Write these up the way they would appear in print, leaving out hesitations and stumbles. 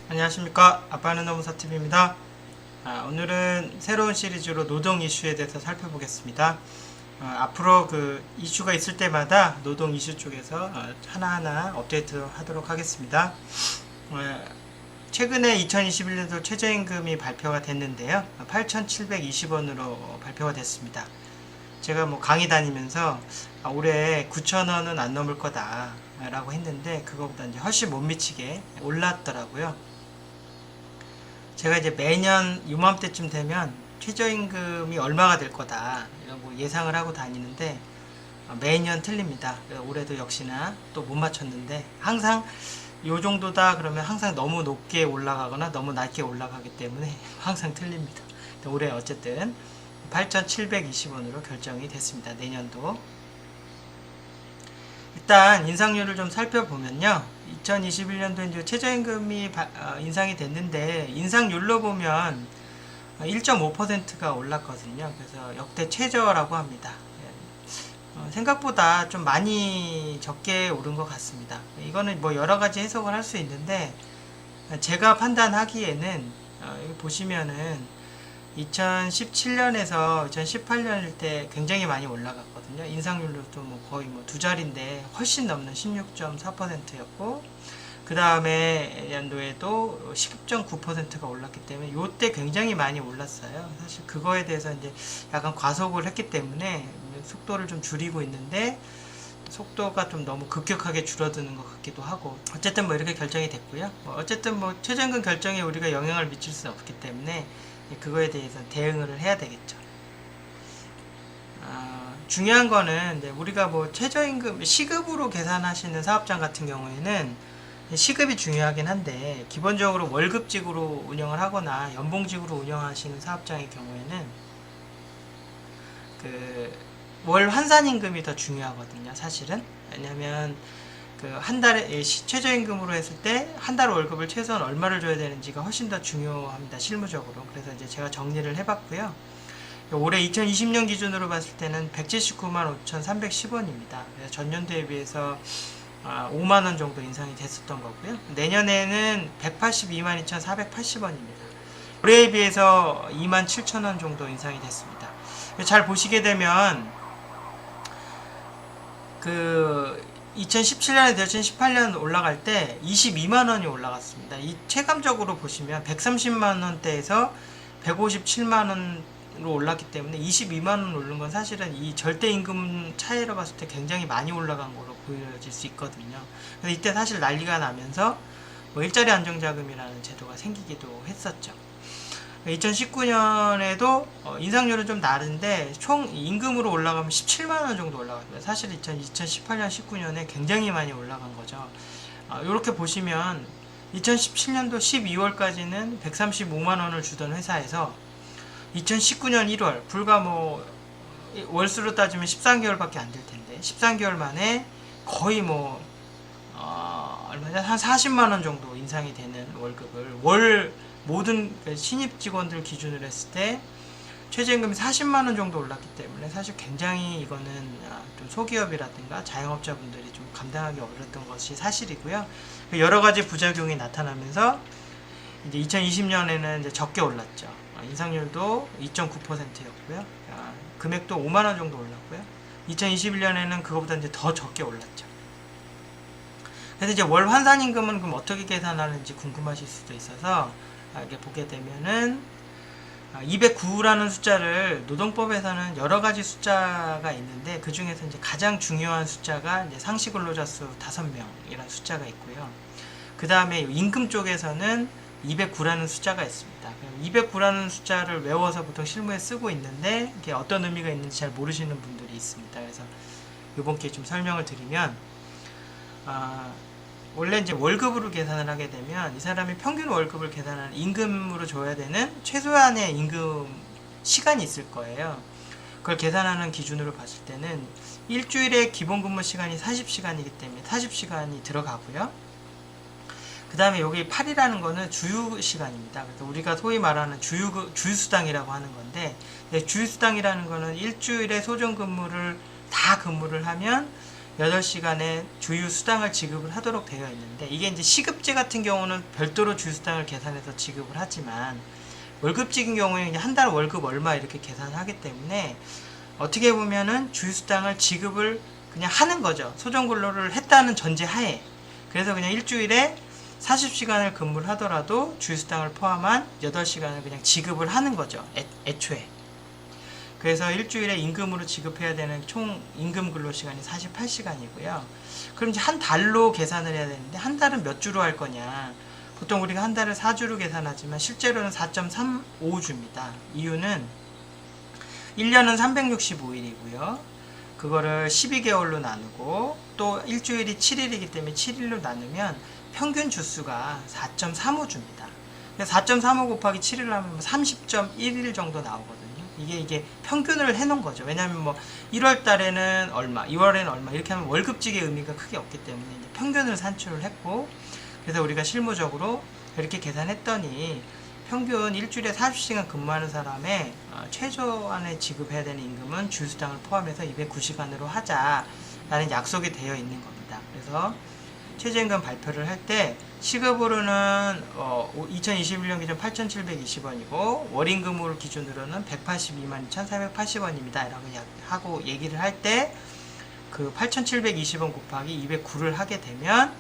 안녕하십니까. 아빠는 노무사TV입니다. 오늘은 새로운 시리즈로 노동 이슈에 대해서 살펴보겠습니다. 앞으로 그 이슈가 있을 때마다 노동 이슈 쪽에서 하나하나 업데이트 하도록 하겠습니다. 최근에 2021년도 최저임금이 발표가 됐는데요. 8,720원으로 발표가 됐습니다. 제가 뭐 강의 다니면서 올해 9,000원은 안 넘을 거다 라고 했는데 그거보다 이제 훨씬 못 미치게 올랐더라고요. 제가 이제 매년 이맘때쯤 되면 최저임금이 얼마가 될 거다 이라고 예상을 하고 다니는데 매년 틀립니다. 올해도 역시나 또 못 맞췄는데 항상 요 정도다 그러면 항상 너무 높게 올라가거나 너무 낮게 올라가기 때문에 항상 틀립니다. 올해 어쨌든 8,720원으로 결정이 됐습니다. 내년도. 일단 인상률을 좀 살펴보면요. 2021년도 이제 최저임금이 인상이 됐는데 인상률로 보면 1.5%가 올랐거든요. 그래서 역대 최저라고 합니다. 생각보다 좀 많이 적게 오른 것 같습니다. 이거는 뭐 여러 가지 해석을 할 수 있는데 제가 판단하기에는 여기 보시면은 2017년에서 2018년일 때 굉장히 많이 올라갔거든요. 인상률도 뭐 거의 뭐 두 자리인데 훨씬 넘는 16.4%였고 그 다음에 연도에도 10.9%가 올랐기 때문에 이때 굉장히 많이 올랐어요. 사실 그거에 대해서 이제 약간 과속을 했기 때문에 속도를 좀 줄이고 있는데 속도가 좀 너무 급격하게 줄어드는 것 같기도 하고 어쨌든 뭐 이렇게 결정이 됐고요. 어쨌든 뭐 최저임금 결정에 우리가 영향을 미칠 수는 없기 때문에 그거에 대해서 대응을 해야 되겠죠. 중요한 거는 우리가 뭐 최저임금 시급으로 계산하시는 사업장 같은 경우에는 시급이 중요하긴 한데 기본적으로 월급직으로 운영을 하거나 연봉직으로 운영하시는 사업장의 경우에는 그 월 환산임금이 더 중요하거든요. 사실은 왜냐하면 그 한 달에 최저임금으로 했을 때 한 달 월급을 최소한 얼마를 줘야 되는지가 훨씬 더 중요합니다. 실무적으로. 그래서 이제 제가 정리를 해봤고요. 올해 2020년 기준으로 봤을 때는 179만 5,310원입니다. 전년도에 비해서 5만원 정도 인상이 됐었던 거고요. 내년에는 182만 2,480원입니다. 올해에 비해서 2만 7천원 정도 인상이 됐습니다. 잘 보시게 되면 그 2017년에서 2018년 올라갈 때 22만원이 올라갔습니다. 이 체감적으로 보시면 130만원대에서 157만원으로 올랐기 때문에 22만원 오른 건 사실은 이 절대임금 차이로 봤을 때 굉장히 많이 올라간 걸로 보여질 수 있거든요. 그래서 이때 사실 난리가 나면서 뭐 일자리 안정자금이라는 제도가 생기기도 했었죠. 2019년에도 인상률은 좀 다른데 총 임금으로 올라가면 17만원 정도 올라갔어요. 사실 2018년 19년에 굉장히 많이 올라간 거죠. 이렇게 보시면 2017년도 12월까지는 135만원을 주던 회사에서 2019년 1월 불과 뭐 월수로 따지면 13개월밖에 안 될 텐데 13개월 만에 거의 뭐 얼마냐 한 40만원 정도 인상이 되는 월급을 월 모든 신입 직원들 기준으로 했을 때 최저임금이 40만원 정도 올랐기 때문에 사실 굉장히 이거는 좀 소기업이라든가 자영업자분들이 좀 감당하기 어려웠던 것이 사실이고요. 여러 가지 부작용이 나타나면서 이제 2020년에는 이제 적게 올랐죠. 인상률도 2.9%였고요. 금액도 5만원 정도 올랐고요. 2021년에는 그거보다 이제 더 적게 올랐죠. 그래서 이제 월 환산임금은 그럼 어떻게 계산하는지 궁금하실 수도 있어서 이렇게 보게 되면은 209라는 숫자를 노동법에서는 여러 가지 숫자가 있는데 그 중에서 이제 가장 중요한 숫자가 이제 상시 근로자 수 5명이라는 숫자가 있고요. 그 다음에 임금 쪽에서는 209라는 숫자가 있습니다. 209라는 숫자를 외워서 보통 실무에 쓰고 있는데 이게 어떤 의미가 있는지 잘 모르시는 분들이 있습니다. 그래서 이번 기회에 좀 설명을 드리면 원래 이제 월급으로 계산을 하게 되면 이 사람이 평균 월급을 계산하는 임금으로 줘야 되는 최소한의 임금 시간이 있을 거예요. 그걸 계산하는 기준으로 봤을 때는 일주일에 기본 근무 시간이 40시간이기 때문에 40시간이 들어가고요. 그 다음에 여기 8이라는 거는 주휴시간입니다. 그래서 우리가 소위 말하는 주휴수당이라고 하는 건데 주휴수당이라는 거는 일주일에 소정 근무를 다 근무를 하면 8시간의 주유 수당을 지급을 하도록 되어 있는데, 이게 이제 시급제 같은 경우는 별도로 주유 수당을 계산해서 지급을 하지만, 월급직인 경우에는 한 달 월급 얼마 이렇게 계산을 하기 때문에 어떻게 보면은 주유 수당을 지급을 그냥 하는 거죠. 소정 근로를 했다는 전제 하에. 그래서 그냥 일주일에 40시간을 근무를 하더라도 주유 수당을 포함한 8시간을 그냥 지급을 하는 거죠. 애초에. 그래서 일주일에 임금으로 지급해야 되는 총 임금 근로시간이 48시간이고요. 그럼 이제 한 달로 계산을 해야 되는데, 한 달은 몇 주로 할 거냐. 보통 우리가 한 달을 4주로 계산하지만 실제로는 4.35주입니다. 이유는 1년은 365일이고요. 그거를 12개월로 나누고 또 일주일이 7일이기 때문에 7일로 나누면 평균 주수가 4.35주입니다. 4.35 곱하기 7을 하면 30.1일 정도 나오거든요. 이게 평균을 해놓은 거죠. 왜냐하면 뭐 1월 달에는 얼마, 2월에는 얼마 이렇게 하면 월급직의 의미가 크게 없기 때문에 이제 평균을 산출을 했고, 그래서 우리가 실무적으로 이렇게 계산했더니 평균 일주일에 40시간 근무하는 사람의 최소한의 지급해야 되는 임금은 주휴수당을 포함해서 209시간으로 하자라는 약속이 되어 있는 겁니다. 그래서 최저임금 발표를 할 때 시급으로는 2021년 기준 8,720원이고 월임금을 기준으로는 182만 2,480원입니다. 라고 하고 얘기를 할 때 그 8,720원 곱하기 209를 하게 되면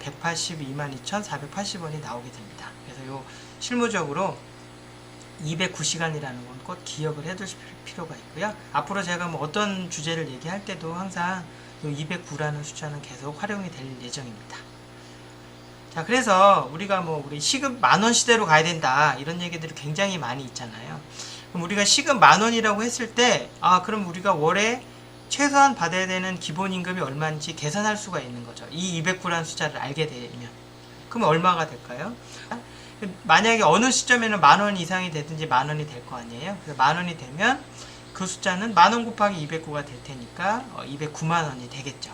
182만 2,480원이 나오게 됩니다. 그래서 요 실무적으로 209시간이라는 건 꼭 기억을 해두실 필요가 있고요. 앞으로 제가 뭐 어떤 주제를 얘기할 때도 항상 이 209라는 숫자는 계속 활용이 될 예정입니다. 자, 그래서 우리가 우리 시급 만원 시대로 가야 된다 이런 얘기들이 굉장히 많이 있잖아요. 그럼 우리가 시급 만원이라고 했을 때, 그럼 우리가 월에 최소한 받아야 되는 기본임금이 얼마인지 계산할 수가 있는 거죠. 이 209라는 숫자를 알게 되면. 그럼 얼마가 될까요? 만약에 어느 시점에는 만원 이상이 되든지 만원이 될 거 아니에요. 그래서 만원이 되면 그 숫자는 만원 곱하기 209가 될 테니까 209만원이 되겠죠.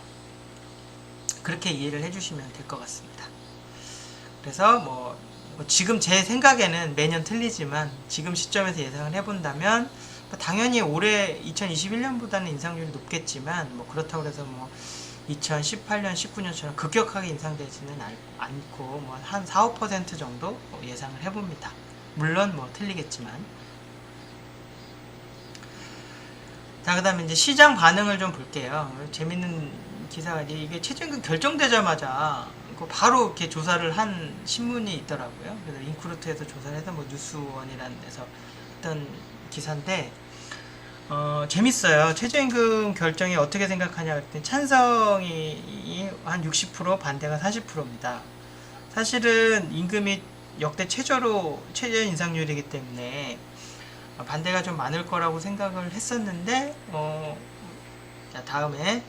그렇게 이해를 해주시면 될 것 같습니다. 그래서 뭐 지금 제 생각에는 매년 틀리지만 지금 시점에서 예상을 해본다면 당연히 올해 2021년보다는 인상률이 높겠지만 그렇다고 해서 2018년, 19년처럼 급격하게 인상되지는 않고 한 4, 5% 정도 예상을 해봅니다. 물론 틀리겠지만. 자, 그 다음에 이제 시장 반응을 좀 볼게요. 재밌는 기사가 이게 최저임금 결정되자마자 바로 이렇게 조사를 한 신문이 있더라고요. 그래서 인크루트에서 조사를 해서 뉴스원이라는 데서 했던 기사인데, 재밌어요. 최저임금 결정이 어떻게 생각하냐 그랬더니 찬성이 한 60%, 반대가 40%입니다. 사실은 임금이 역대 최저 인상률이기 때문에 반대가 좀 많을 거라고 생각을 했었는데, 자, 다음에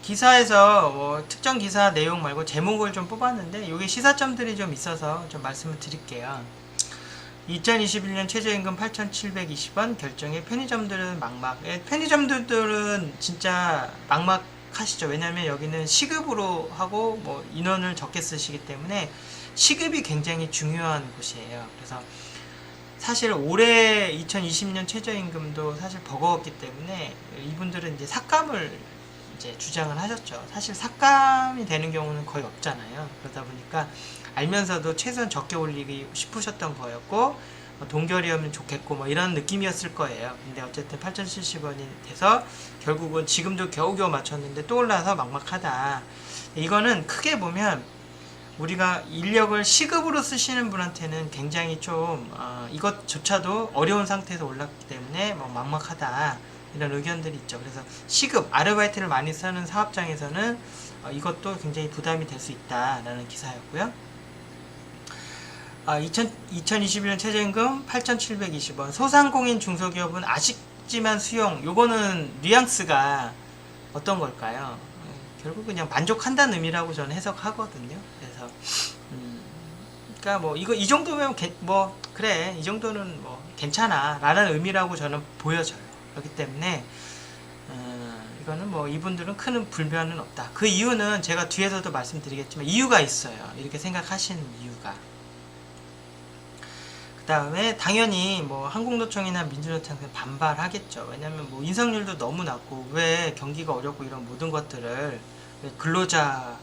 기사에서 특정 기사 내용 말고 제목을 좀 뽑았는데 여기 시사점들이 좀 있어서 좀 말씀을 드릴게요. 2021년 최저임금 8,720원 결정에 편의점들은 막막. 편의점들은 진짜 막막하시죠. 왜냐하면 여기는 시급으로 하고 인원을 적게 쓰시기 때문에 시급이 굉장히 중요한 곳이에요. 그래서 사실 올해 2020년 최저임금도 사실 버거웠기 때문에 이분들은 이제 삭감을 이제 주장을 하셨죠. 사실 삭감이 되는 경우는 거의 없잖아요. 그러다 보니까 알면서도 최소한 적게 올리기 싶으셨던 거였고, 동결이면 좋겠고 이런 느낌이었을 거예요. 근데 어쨌든 8,070원이 돼서 결국은 지금도 겨우겨우 맞췄는데 또 올라서 막막하다. 이거는 크게 보면 우리가 인력을 시급으로 쓰시는 분한테는 굉장히 좀 이것조차도 어려운 상태에서 올랐기 때문에 막막하다 이런 의견들이 있죠. 그래서 시급, 아르바이트를 많이 쓰는 사업장에서는 이것도 굉장히 부담이 될 수 있다라는 기사였고요. 2021년 최저임금 8,720원. 소상공인 중소기업은 아쉽지만 수용. 요거는 뉘앙스가 어떤 걸까요? 결국 그냥 만족한다는 의미라고 저는 해석하거든요. 그래서 그러니까 이 정도면 그래, 이 정도는 괜찮아라는 의미라고 저는 보여져요. 그렇기 때문에 이거는 이분들은 큰 불편은 없다. 그 이유는 제가 뒤에서도 말씀드리겠지만 이유가 있어요. 이렇게 생각하시는 이유가. 그 다음에 당연히 뭐 한국노총이나 민주노총은 반발하겠죠. 왜냐면 뭐 인상률도 너무 낮고 왜 경기가 어렵고 이런 모든 것들을 왜 근로자가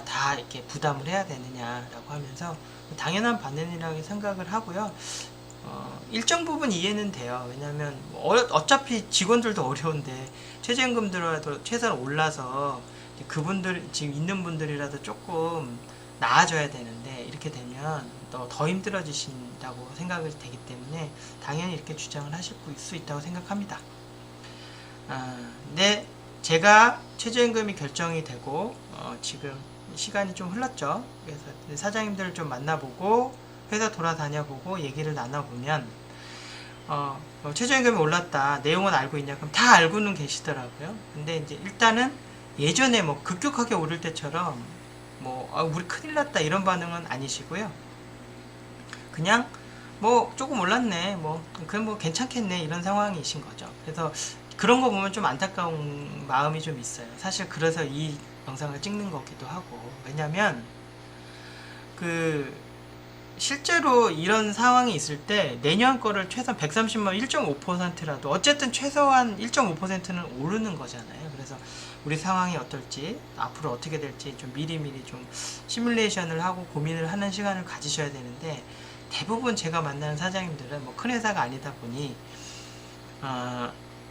다 이렇게 부담을 해야 되느냐라고 하면서 당연한 반응이라고 생각을 하고요. 일정 부분 이해는 돼요. 왜냐면 어차피 직원들도 어려운데 최저임금들라도 최소한 올라서 그분들 지금 있는 분들이라도 조금 나아져야 되는데 이렇게 되면 더 힘들어지신다고 생각이 되기 때문에 당연히 이렇게 주장을 하실 수 있다고 생각합니다. 근데 제가 최저임금이 결정이 되고 지금 시간이 좀 흘렀죠. 그래서 사장님들을 좀 만나보고 회사 돌아다녀보고 얘기를 나눠보면 최저임금이 올랐다. 내용은 알고 있냐? 그럼 다 알고는 계시더라고요. 근데 이제 일단은 예전에 뭐 급격하게 오를 때처럼 우리 큰일 났다 이런 반응은 아니시고요. 그냥 뭐 조금 올랐네. 그럼 뭐 괜찮겠네 이런 상황이신 거죠. 그래서 그런 거 보면 좀 안타까운 마음이 좀 있어요. 사실 그래서 이 영상을 찍는 거기도 하고. 왜냐면 실제로 이런 상황이 있을 때 내년 거를 최소한 130만 1.5%라도 어쨌든 최소한 1.5%는 오르는 거잖아요. 그래서 우리 상황이 어떨지 앞으로 어떻게 될지 좀 미리미리 좀 시뮬레이션을 하고 고민을 하는 시간을 가지셔야 되는데 대부분 제가 만나는 사장님들은 뭐 큰 회사가 아니다 보니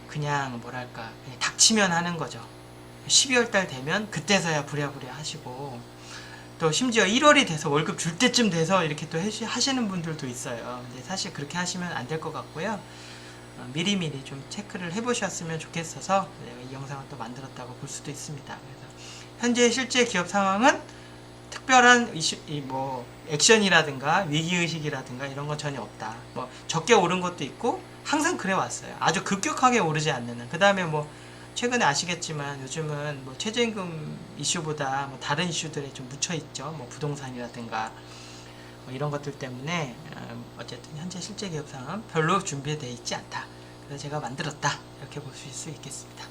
그냥 뭐랄까 그냥 닥치면 하는 거죠. 12월 달 되면 그때서야 부랴부랴 하시고 또 심지어 1월이 돼서 월급 줄 때쯤 돼서 이렇게 또 하시는 분들도 있어요. 근데 사실 그렇게 하시면 안 될 것 같고요. 미리미리 좀 체크를 해보셨으면 좋겠어서 내가 이 영상을 또 만들었다고 볼 수도 있습니다. 그래서 현재 실제 기업 상황은 특별한 액션이라든가 위기의식이라든가 이런 건 전혀 없다. 적게 오른 것도 있고 항상 그래 왔어요. 아주 급격하게 오르지 않는 한. 그 다음에 최근에 아시겠지만 요즘은 최저임금 이슈보다 다른 이슈들에 좀 묻혀있죠. 부동산이라든가 이런 것들 때문에 어쨌든 현재 실제 기업 상황은 별로 준비되어 있지 않다. 그래서 제가 만들었다. 이렇게 보실 수 있겠습니다.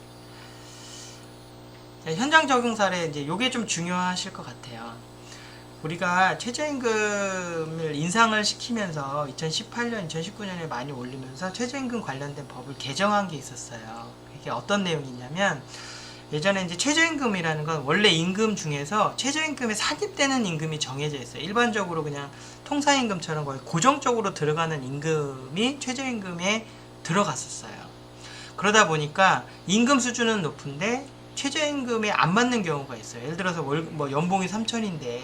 자, 현장 적용 사례 이제 요게 좀 중요하실 것 같아요. 우리가 최저임금을 인상을 시키면서 2018년, 2019년에 많이 올리면서 최저임금 관련된 법을 개정한 게 있었어요. 이게 어떤 내용이냐면 예전에 이제 최저임금이라는 건 원래 임금 중에서 최저임금에 산입되는 임금이 정해져 있어요. 일반적으로 그냥 통상임금처럼 거의 고정적으로 들어가는 임금이 최저임금에 들어갔었어요. 그러다 보니까 임금 수준은 높은데 최저임금에 안 맞는 경우가 있어요. 예를 들어서 연봉이 3천인데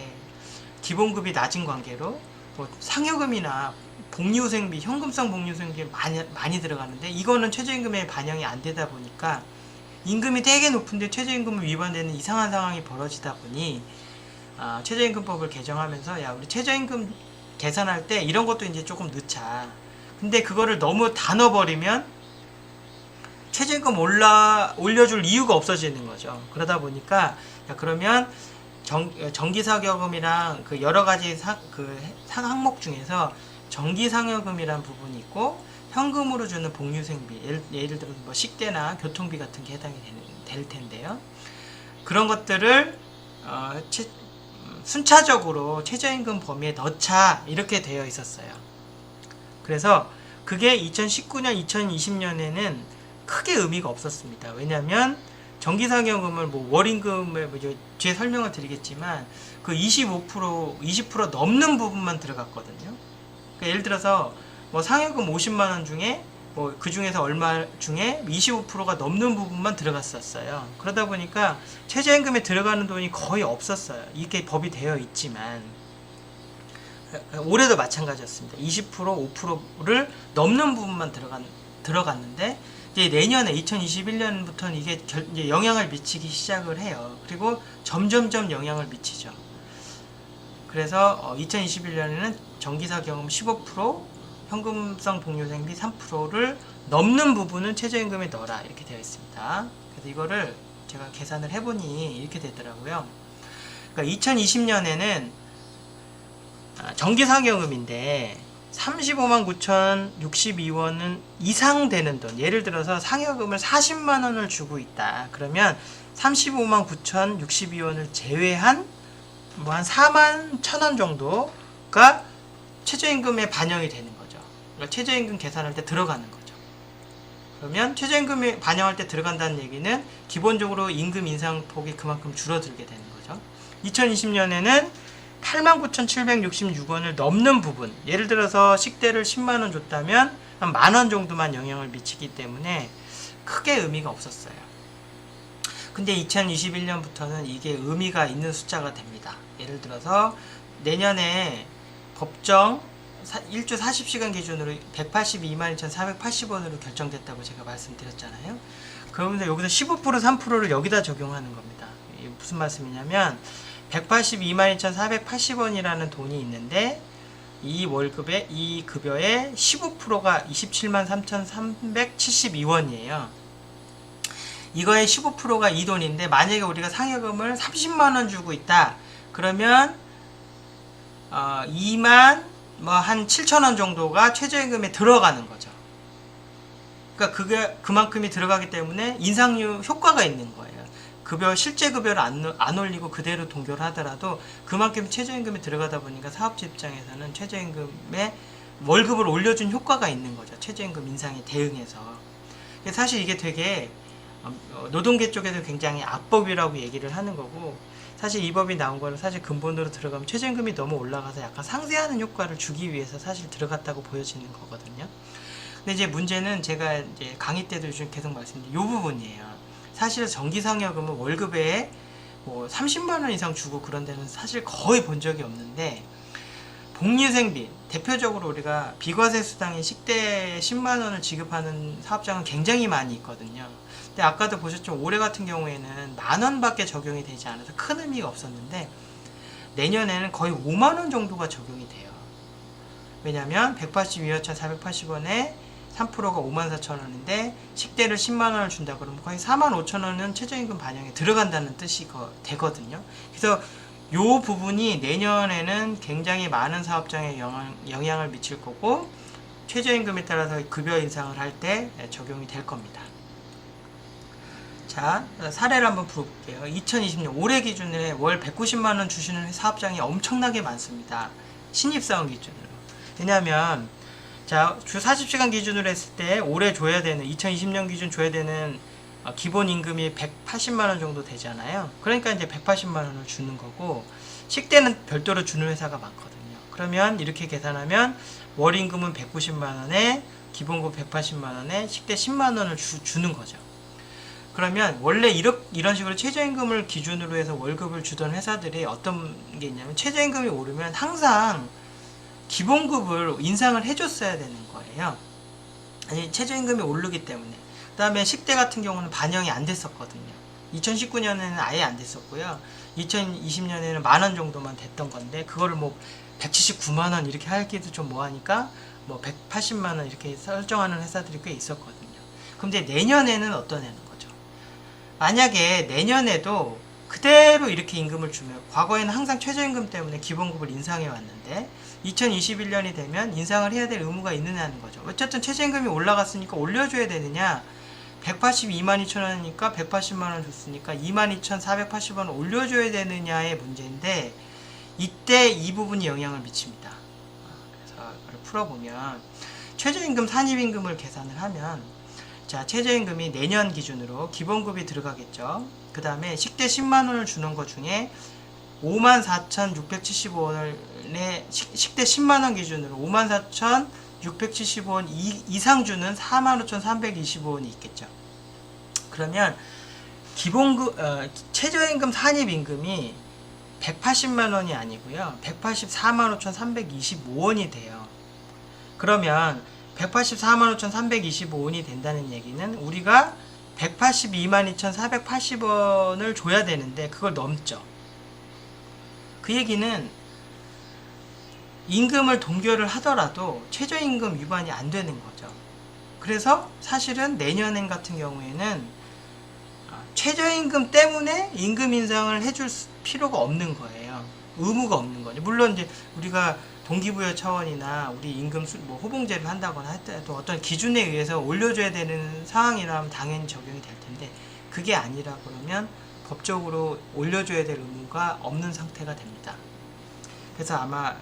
기본급이 낮은 관계로 상여금이나 복리후생비, 현금성 복리후생비 많이 들어가는데 이거는 최저임금에 반영이 안 되다 보니까 임금이 되게 높은데 최저임금을 위반되는 이상한 상황이 벌어지다 보니 최저임금법을 개정하면서 우리 최저임금 계산할 때 이런 것도 이제 조금 넣자. 근데 그거를 너무 다 넣어버리면 최저임금 올려줄 이유가 없어지는 거죠. 그러다 보니까 그러면 정기상여금이랑 여러 가지 항목 중에서 정기상여금이란 부분이 있고 현금으로 주는 복리후생비, 예를 들어 식대나 교통비 같은 게 해당이 될 텐데요. 그런 것들을 순차적으로 최저임금 범위에 넣자 이렇게 되어 있었어요. 그래서 그게 2019년, 2020년에는 크게 의미가 없었습니다. 왜냐하면 정기상여금을 월임금을 뒤에 설명을 드리겠지만 20% 넘는 부분만 들어갔거든요. 그러니까 예를 들어서 상여금 50만원 중에 그 중에서 얼마 중에 25%가 넘는 부분만 들어갔었어요. 그러다 보니까 최저임금에 들어가는 돈이 거의 없었어요. 이게 법이 되어 있지만 올해도 마찬가지였습니다. 20%, 5%를 넘는 부분만 들어갔는데 이제 내년에 2021년부터는 이게 이제 영향을 미치기 시작을 해요. 그리고 점점점 영향을 미치죠. 그래서 2021년에는 정기상여금 15%, 현금성 복리후생비 3%를 넘는 부분은 최저임금에 넣어라 이렇게 되어 있습니다. 그래서 이거를 제가 계산을 해보니 이렇게 되더라고요. 그러니까 2020년에는 정기상여금인데 35만 9,062원은 이상 되는 돈, 예를 들어서 상여금을 40만원을 주고 있다. 그러면 35만 9,062원을 제외한 한 4만 1,000원 정도가 최저임금에 반영이 되는 거죠. 그러니까 최저임금 계산할 때 들어가는 거죠. 그러면 최저임금이 반영할 때 들어간다는 얘기는 기본적으로 임금 인상폭이 그만큼 줄어들게 되는 거죠. 2020년에는 89,766원을 넘는 부분, 예를 들어서 식대를 10만원 줬다면 한 만원 정도만 영향을 미치기 때문에 크게 의미가 없었어요. 근데 2021년부터는 이게 의미가 있는 숫자가 됩니다. 예를 들어서 내년에 법정 1주 40시간 기준으로 182만2,480원으로 결정됐다고 제가 말씀드렸잖아요. 그러면서 여기서 15% 3%를 여기다 적용하는 겁니다. 이게 무슨 말씀이냐면 182만2,480원이라는 돈이 있는데 이 월급의 이 급여의 15%가 27만 3,372원이에요. 이거의 15%가 이 돈인데 만약에 우리가 상여금을 30만원 주고 있다. 그러면 2만 한 7천원 정도가 최저임금에 들어가는 거죠. 그러니까 그게 그만큼이 들어가기 때문에 인상률 효과가 있는 거예요. 실제 급여를 안 올리고 그대로 동결을 하더라도 그만큼 최저임금이 들어가다 보니까 사업주 입장에서는 최저임금에 월급을 올려준 효과가 있는 거죠. 최저임금 인상에 대응해서. 사실 이게 되게 노동계 쪽에서 굉장히 악법이라고 얘기를 하는 거고, 사실 이 법이 나온 거는 사실 근본으로 들어가면 최저임금이 너무 올라가서 약간 상쇄하는 효과를 주기 위해서 사실 들어갔다고 보여지는 거거든요. 근데 이제 문제는 제가 이제 강의 때도 요즘 계속 말씀드린 이 부분이에요. 사실 정기상여금은 월급에 뭐 30만원 이상 주고 그런 데는 사실 거의 본 적이 없는데, 복리후생비, 대표적으로 우리가 비과세 수당인 식대 10만원을 지급하는 사업장은 굉장히 많이 있거든요. 근데 아까도 보셨지만 올해 같은 경우에는 만원밖에 적용이 되지 않아서 큰 의미가 없었는데, 내년에는 거의 5만원 정도가 적용이 돼요. 왜냐면 182만480원에 3%가 54,000원인데 식대를 10만원을 준다 그러면 거의 45,000원은 최저임금 반영에 들어간다는 뜻이 되거든요. 그래서 요 부분이 내년에는 굉장히 많은 사업장에 영향을 미칠 거고, 최저임금에 따라서 급여 인상을 할 때 적용이 될 겁니다. 자, 사례를 한번 풀어볼게요. 2020년 올해 기준에 월 190만원 주시는 사업장이 엄청나게 많습니다. 신입사원 기준으로. 왜냐하면 자, 주 40시간 기준으로 했을 때 올해 줘야 되는 2020년 기준 줘야 되는 기본 임금이 180만원 정도 되잖아요. 그러니까 이제 180만원을 주는 거고, 식대는 별도로 주는 회사가 많거든요. 그러면 이렇게 계산하면 월 임금은 190만원에 기본급 180만원에 식대 10만원을 주는 거죠. 그러면 원래 이런 식으로 최저임금을 기준으로 해서 월급을 주던 회사들이 어떤 게 있냐면, 최저임금이 오르면 항상 기본급을 인상을 해줬어야 되는 거예요. 아니, 최저임금이 오르기 때문에. 그 다음에 식대 같은 경우는 반영이 안 됐었거든요. 2019년에는 아예 안 됐었고요. 2020년에는 만원 정도만 됐던 건데, 그거를 뭐 179만원 이렇게 하기도 좀 뭐하니까 뭐 180만원 이렇게 설정하는 회사들이 꽤 있었거든요. 근데 내년에는 어떠냐는 거죠. 만약에 내년에도 그대로 이렇게 임금을 주면, 과거에는 항상 최저임금 때문에 기본급을 인상해 왔는데 2021년이 되면 인상을 해야 될 의무가 있느냐는 거죠. 어쨌든 최저임금이 올라갔으니까 올려줘야 되느냐, 182만2천원이니까 180만원 줬으니까 22,480원 올려줘야 되느냐의 문제인데, 이때 이 부분이 영향을 미칩니다. 그래서 이걸 풀어보면 최저임금 산입임금을 계산을 하면, 자, 최저임금이 내년 기준으로 기본급이 들어가겠죠. 그 다음에 식대 10만원을 주는 것 중에 54,675원을 식대 10만원 기준으로 54,675원 이상 주는 45,325원이 있겠죠. 그러면 기본급 최저임금 산입임금이 180만원이 아니고요, 184만5,325원이 돼요. 그러면 184만5,325원이 된다는 얘기는 우리가 182만2,480원을 줘야 되는데 그걸 넘죠. 그 얘기는 임금을 동결을 하더라도 최저임금 위반이 안 되는 거죠. 그래서 사실은 내년엔 같은 경우에는 최저임금 때문에 임금 인상을 해줄 필요가 없는 거예요. 의무가 없는 거죠. 물론 이제 우리가 동기부여 차원이나 우리 임금 뭐 호봉제를 한다거나 할때도 어떤 기준에 의해서 올려줘야 되는 상황이라면 당연히 적용이 될 텐데, 그게 아니라 그러면 법적으로 올려줘야 될 의무가 없는 상태가 됩니다. 그래서 아마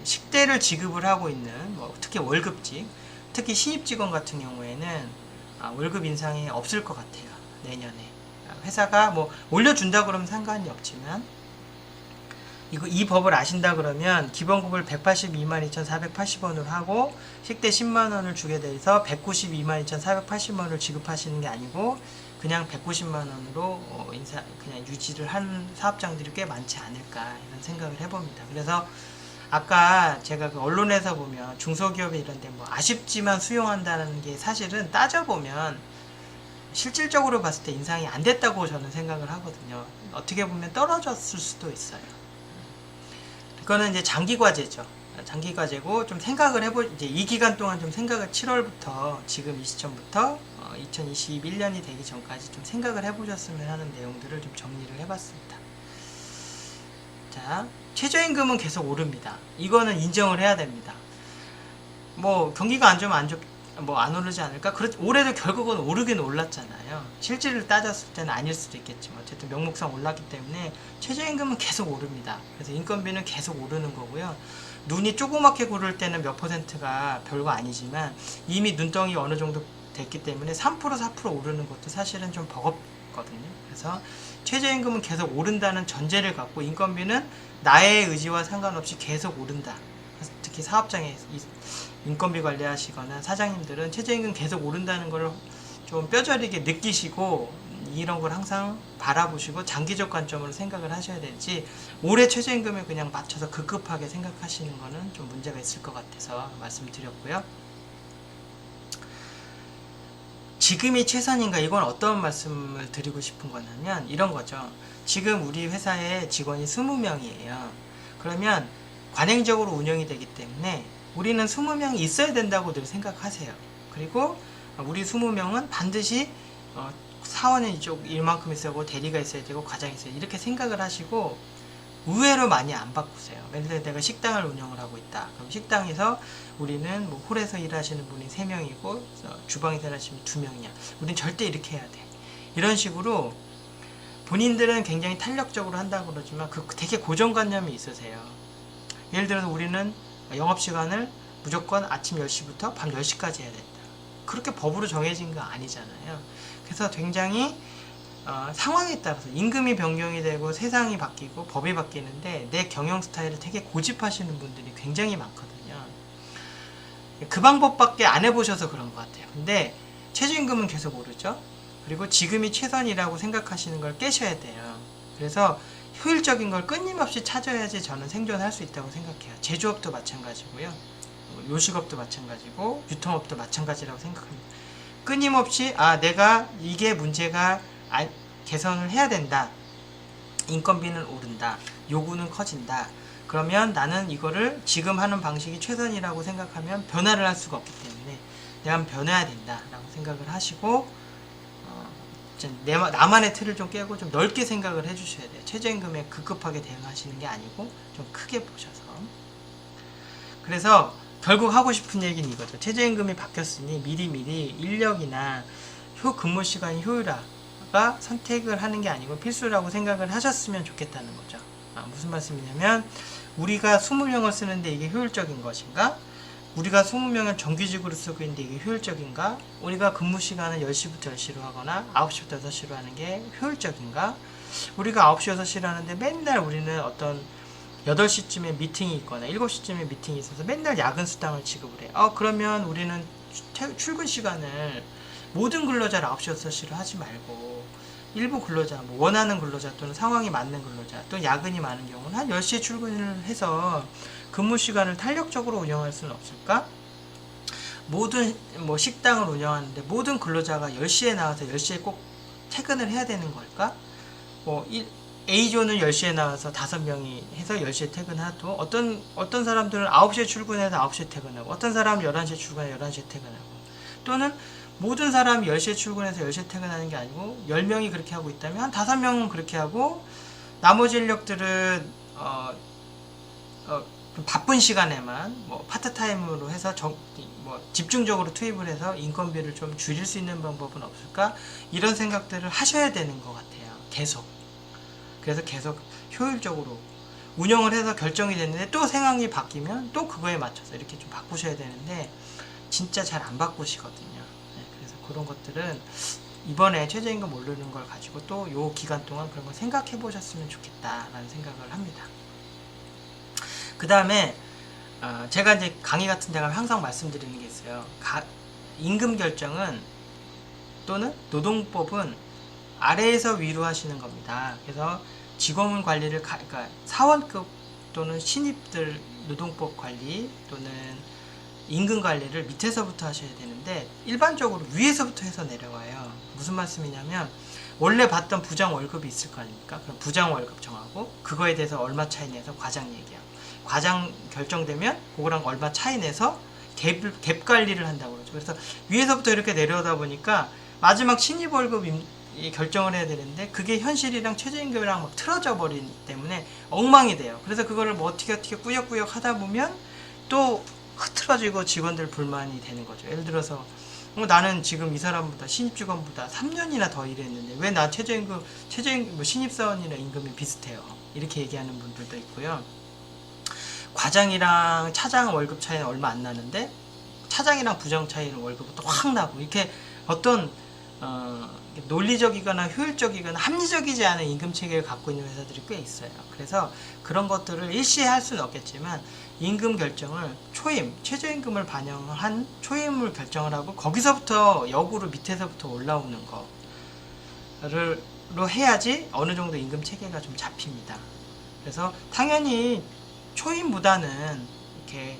식대를 지급을 하고 있는 뭐 특히 월급직, 특히 신입 직원 같은 경우에는 월급 인상이 없을 것 같아요. 내년에 회사가 뭐 올려준다 그러면 상관이 없지만 이 법을 아신다 그러면 기본급을 182만 2,480원으로 하고 식대 10만 원을 주게 돼서 192만 2,480원을 지급하시는 게 아니고 그냥 190만 원으로 그냥 유지를 한 사업장들이 꽤 많지 않을까 이런 생각을 해봅니다. 그래서 아까 제가 그 언론에서 보면 중소기업에 이런데 뭐 아쉽지만 수용한다는 게 사실은 따져보면 실질적으로 봤을 때 인상이 안 됐다고 저는 생각을 하거든요. 어떻게 보면 떨어졌을 수도 있어요. 이거는 이제 장기 과제죠. 장기 과제고 좀 생각을 이제 이 기간 동안 좀 생각을 7월부터 지금 이 시점부터 2021년이 되기 전까지 좀 생각을 해보셨으면 하는 내용들을 좀 정리를 해봤습니다. 자, 최저임금은 계속 오릅니다. 이거는 인정을 해야 됩니다. 뭐 경기가 안 좋으면 안 오르지 않을까? 올해도 결국은 오르긴 올랐잖아요. 실질을 따졌을 때는 아닐 수도 있겠지만 어쨌든 명목상 올랐기 때문에 최저임금은 계속 오릅니다. 그래서 인건비는 계속 오르는 거고요. 눈이 조그맣게 고를 때는 몇 퍼센트가 별거 아니지만 이미 눈덩이 어느 정도 됐기 때문에 3% 4% 오르는 것도 사실은 좀 버겁거든요. 그래서 최저임금은 계속 오른다는 전제를 갖고 인건비는 나의 의지와 상관없이 계속 오른다. 특히 사업장에 인건비 관리하시거나 사장님들은 최저임금 계속 오른다는 걸 좀 뼈저리게 느끼시고 이런 걸 항상 바라보시고 장기적 관점으로 생각을 하셔야 되지 올해 최저임금에 그냥 맞춰서 급급하게 생각하시는 거는 좀 문제가 있을 것 같아서 말씀드렸고요. 지금이 최선인가? 이건 어떤 말씀을 드리고 싶은 거냐면 이런 거죠. 지금 우리 회사에 직원이 20명이에요. 그러면 관행적으로 운영이 되기 때문에 우리는 20명이 있어야 된다고 늘 생각하세요. 그리고 우리 20명은 반드시 사원은 이쪽 일만큼 있어야 되고 대리가 있어야 되고 과장이 있어야 되고 이렇게 생각을 하시고 의외로 많이 안 바꾸세요. 예를 들어 내가 식당을 운영을 하고 있다. 그럼 식당에서 우리는 뭐 홀에서 일하시는 분이 3명이고 주방에서 일하시는 분이 2명이냐. 우리는 절대 이렇게 해야 돼. 이런 식으로 본인들은 굉장히 탄력적으로 한다고 그러지만 되게 고정관념이 있으세요. 예를 들어서 우리는 영업시간을 무조건 아침 10시부터 밤 10시까지 해야 된다. 그렇게 법으로 정해진 거 아니잖아요. 그래서 굉장히 상황에 따라서 임금이 변경이 되고 세상이 바뀌고 법이 바뀌는데 내 경영 스타일을 되게 고집하시는 분들이 굉장히 많거든요. 그 방법밖에 안 해보셔서 그런 것 같아요. 근데 최저임금은 계속 오르죠. 그리고 지금이 최선이라고 생각하시는 걸 깨셔야 돼요. 그래서 효율적인 걸 끊임없이 찾아야지 저는 생존할 수 있다고 생각해요. 제조업도 마찬가지고요. 요식업도 마찬가지고 유통업도 마찬가지라고 생각합니다. 끊임없이 내가 이게 문제가 개선을 해야 된다. 인건비는 오른다. 요구는 커진다. 그러면 나는 이거를 지금 하는 방식이 최선이라고 생각하면 변화를 할 수가 없기 때문에 내가 변해야 된다라고 생각을 하시고 나만의 틀을 좀 깨고 좀 넓게 생각을 해주셔야 돼요. 최저임금에 급급하게 대응하시는 게 아니고 좀 크게 보셔서. 그래서 결국 하고 싶은 얘기는 이거죠. 최저임금이 바뀌었으니 미리미리 인력이나 근무시간 효율화가 선택을 하는 게 아니고 필수라고 생각을 하셨으면 좋겠다는 거죠. 무슨 말씀이냐면 우리가 20명을 쓰는데 이게 효율적인 것인가? 우리가 20명을 정규직으로 쓰고 있는데 이게 효율적인가? 우리가 근무시간을 10시부터 10시로 하거나 9시부터 6시로 하는 게 효율적인가? 우리가 9시, 6시로 하는데 맨날 우리는 어떤 8시쯤에 미팅이 있거나 7시쯤에 미팅이 있어서 맨날 야근 수당을 지급을 해요. 그러면 우리는 출근 시간을 모든 근로자를 9시, 6시로 하지 말고 일부 근로자, 뭐 원하는 근로자 또는 상황이 맞는 근로자 또 야근이 많은 경우는 한 10시에 출근을 해서 근무 시간을 탄력적으로 운영할 수는 없을까? 모든 식당을 운영하는데 모든 근로자가 10시에 나와서 10시에 꼭 퇴근을 해야 되는 걸까? A조는 10시에 나와서 5명이 해서 10시에 퇴근하도 어떤 사람들은 9시에 출근해서 9시에 퇴근하고 어떤 사람은 11시에 출근해서 11시에 퇴근하고 또는 모든 사람이 10시에 출근해서 10시에 퇴근하는 게 아니고 10명이 그렇게 하고 있다면 한 5명은 그렇게 하고 나머지 인력들은 좀 바쁜 시간에만 파트타임으로 해서 집중적으로 투입을 해서 인건비를 좀 줄일 수 있는 방법은 없을까? 이런 생각들을 하셔야 되는 것 같아요. 계속. 그래서 계속 효율적으로 운영을 해서 결정이 됐는데 또 상황이 바뀌면 또 그거에 맞춰서 이렇게 좀 바꾸셔야 되는데 진짜 잘 안 바꾸시거든요. 네, 그래서 그런 것들은 이번에 최저임금 오르는 걸 가지고 또 요 기간 동안 그런 걸 생각해 보셨으면 좋겠다라는 생각을 합니다. 그 다음에 제가 이제 강의 같은 데 가면 항상 말씀드리는 게 있어요. 임금 결정은 또는 노동법은 아래에서 위로 하시는 겁니다. 그래서 직원 관리를 그러니까 사원급 또는 신입들 노동법 관리 또는 임금 관리를 밑에서부터 하셔야 되는데 일반적으로 위에서부터 해서 내려와요. 무슨 말씀이냐면 원래 받던 부장 월급이 있을 거 아닙니까? 그럼 부장 월급 정하고 그거에 대해서 얼마 차이 내서 과장 얘기하고 과장 결정되면 그거랑 얼마 차이 내서 갭 관리를 한다고 그러죠. 그래서 위에서부터 이렇게 내려오다 보니까 마지막 신입 월급 결정을 해야 되는데 그게 현실이랑 최저임금이랑 막 틀어져 버리기 때문에 엉망이 돼요. 그래서 그거를 뭐 어떻게 꾸역꾸역 하다 보면 또 흐트러지고 직원들 불만이 되는 거죠. 예를 들어서 나는 지금 이 사람보다 신입 직원보다 3년이나 더 일했는데 왜 나 최저임금 뭐 신입사원이나 임금이 비슷해요. 이렇게 얘기하는 분들도 있고요. 과장이랑 차장 월급 차이는 얼마 안 나는데 차장이랑 부장 차이는 월급은 또 확 나고 이렇게 어떤 논리적이거나 효율적이거나 합리적이지 않은 임금 체계를 갖고 있는 회사들이 꽤 있어요. 그래서 그런 것들을 일시에 할 수는 없겠지만 임금 결정을 최저임금을 반영한 초임을 결정을 하고 거기서부터 역으로 밑에서부터 올라오는 거를 해야지 어느 정도 임금 체계가 좀 잡힙니다. 그래서 당연히 초임보다는 이렇게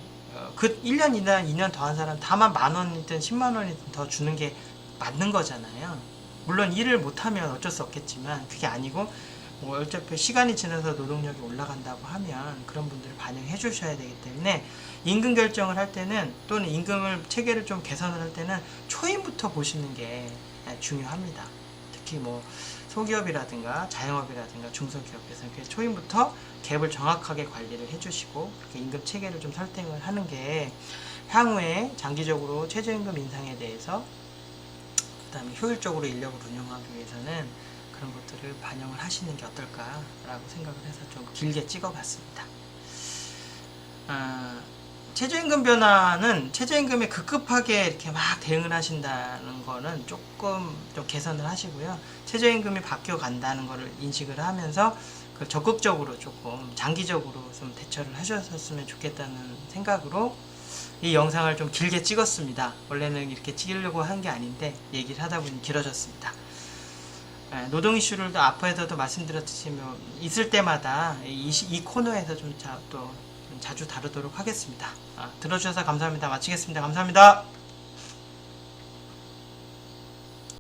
그 1년이나 2년 더 한 사람 다만 만원이든 10만원이든 더 주는 게 맞는 거잖아요. 물론 일을 못하면 어쩔 수 없겠지만 그게 아니고 뭐 어차피 시간이 지나서 노동력이 올라간다고 하면 그런 분들을 반영해 주셔야 되기 때문에 임금 결정을 할 때는 또는 임금을 체계를 좀 개선을 할 때는 초임부터 보시는 게 중요합니다. 특히 뭐 소기업이라든가 자영업이라든가 중소기업에서 초임부터 갭을 정확하게 관리를 해주시고 그렇게 임금 체계를 좀 설정을 하는 게 향후에 장기적으로 최저임금 인상에 대해서 그 다음에 효율적으로 인력을 운영하기 위해서는 그런 것들을 반영을 하시는 게 어떨까라고 생각을 해서 좀 길게 찍어봤습니다. 최저임금 변화는 최저임금에 급급하게 이렇게 막 대응을 하신다는 거는 조금 좀 개선을 하시고요. 최저임금이 바뀌어 간다는 거를 인식을 하면서 적극적으로 조금 장기적으로 좀 대처를 하셨으면 좋겠다는 생각으로 이 영상을 좀 길게 찍었습니다. 원래는 이렇게 찍으려고 한 게 아닌데 얘기를 하다 보니 길어졌습니다. 노동 이슈를 앞에서도 말씀드렸듯이 있을 때마다 이 코너에서 또 자주 다루도록 하겠습니다. 들어주셔서 감사합니다. 마치겠습니다. 감사합니다.